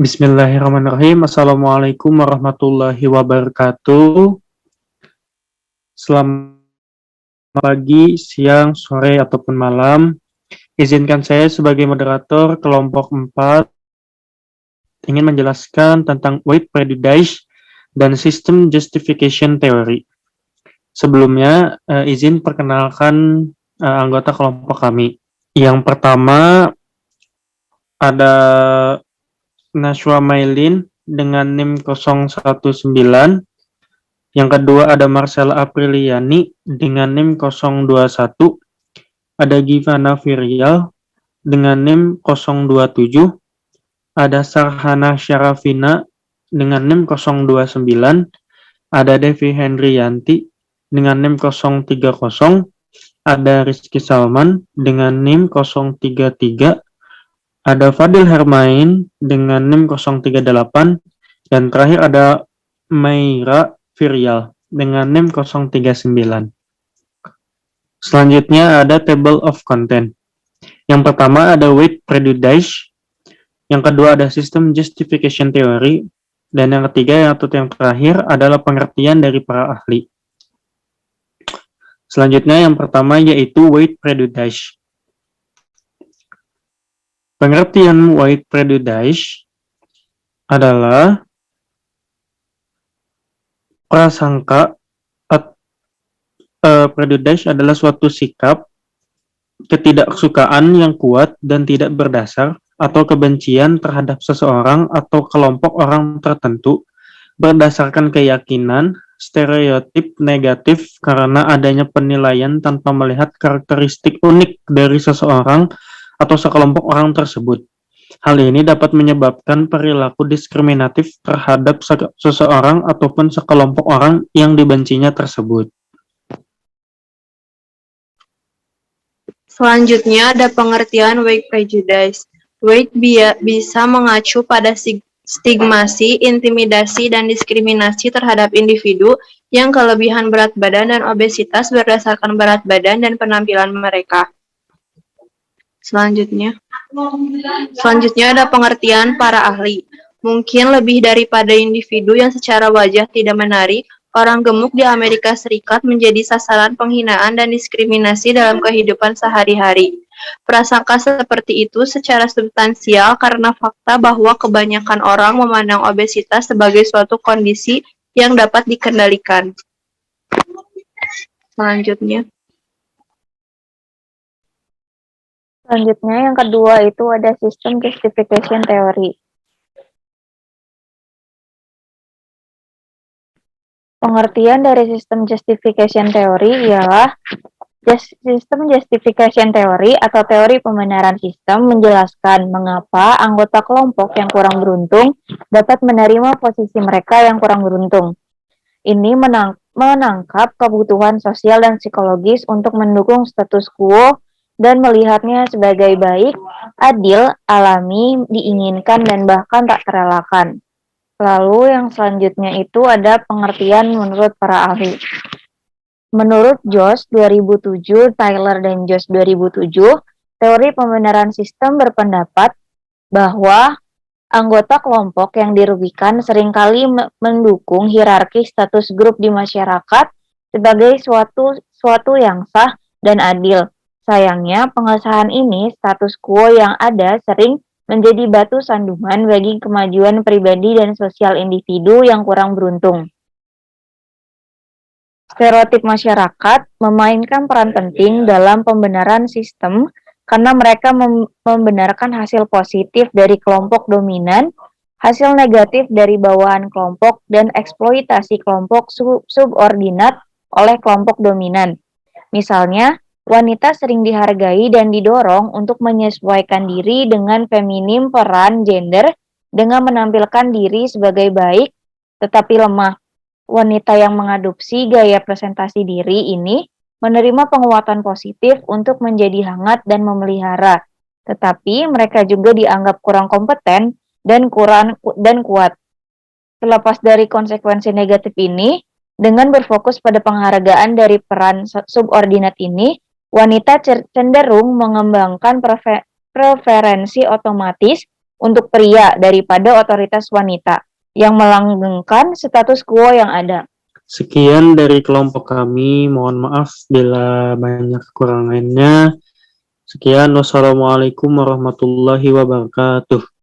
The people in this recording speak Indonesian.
Bismillahirrahmanirrahim. Assalamualaikum warahmatullahi wabarakatuh. Selamat pagi, siang, sore, ataupun malam. Izinkan saya sebagai moderator kelompok 4 ingin menjelaskan tentang weight prejudice dan system justification theory. Sebelumnya, izin perkenalkan anggota kelompok kami. Yang pertama ada Nashwa Mailin dengan NIM 019. Yang kedua ada Marcella Apriliani dengan NIM 021. Ada Givana Virial dengan NIM 027. Ada Sarhana Syarafina dengan NIM 029. Ada Devi Hendriyanti dengan NIM 030. Ada Rizky Salman dengan NIM 033. Ada Fadil Hermain dengan NIM 038, dan terakhir ada Maira Virial dengan NIM 039. Selanjutnya ada table of content. Yang pertama ada weight prejudice, yang kedua ada system justification theory, dan yang ketiga atau yang terakhir adalah pengertian dari para ahli. Selanjutnya yang pertama yaitu weight prejudice. Pengertian weight prejudice adalah prasangka. Prejudice adalah suatu sikap ketidaksukaan yang kuat dan tidak berdasar atau kebencian terhadap seseorang atau kelompok orang tertentu berdasarkan keyakinan, stereotip negatif karena adanya penilaian tanpa melihat karakteristik unik dari seseorang atau sekelompok orang tersebut. Hal ini dapat menyebabkan perilaku diskriminatif terhadap seseorang ataupun sekelompok orang yang dibencinya tersebut. Selanjutnya ada pengertian weight prejudice. Weight bisa mengacu pada stigmasi, intimidasi, dan diskriminasi terhadap individu yang kelebihan berat badan dan obesitas berdasarkan berat badan dan penampilan mereka. Selanjutnya ada pengertian para ahli. Mungkin lebih daripada individu yang secara wajah tidak menarik, orang gemuk di Amerika Serikat menjadi sasaran penghinaan dan diskriminasi dalam kehidupan sehari-hari. Prasangka seperti itu secara substansial karena fakta bahwa kebanyakan orang memandang obesitas sebagai suatu kondisi yang dapat dikendalikan. Selanjutnya yang kedua itu ada system justification theory. Pengertian dari sistem justification theory ialah sistem justification theory atau teori pembenaran sistem menjelaskan mengapa anggota kelompok yang kurang beruntung dapat menerima posisi mereka yang kurang beruntung. Ini menangkap kebutuhan sosial dan psikologis untuk mendukung status quo dan melihatnya sebagai baik, adil, alami, diinginkan, dan bahkan tak terelakkan. Lalu yang selanjutnya itu ada pengertian menurut para ahli. Menurut Josh 2007, Tyler dan Josh 2007, teori pembenaran sistem berpendapat bahwa anggota kelompok yang dirugikan seringkali mendukung hierarki status grup di masyarakat sebagai suatu yang sah dan adil. Sayangnya, pengesahan ini, status quo yang ada sering menjadi batu sandungan bagi kemajuan pribadi dan sosial individu yang kurang beruntung. Stereotip masyarakat memainkan peran penting dalam pembenaran sistem karena mereka membenarkan hasil positif dari kelompok dominan, hasil negatif dari bawahan kelompok, dan eksploitasi kelompok subordinat oleh kelompok dominan. Misalnya, wanita sering dihargai dan didorong untuk menyesuaikan diri dengan feminim peran gender dengan menampilkan diri sebagai baik tetapi lemah. Wanita yang mengadopsi gaya presentasi diri ini menerima penguatan positif untuk menjadi hangat dan memelihara, tetapi mereka juga dianggap kurang kompeten dan kuat. Terlepas dari konsekuensi negatif ini, dengan berfokus pada penghargaan dari peran subordinat ini, wanita cenderung mengembangkan preferensi otomatis untuk pria daripada otoritas wanita yang melanggengkan status quo yang ada. Sekian dari kelompok kami. Mohon maaf bila banyak kekurangannya. Sekian, wassalamualaikum warahmatullahi wabarakatuh.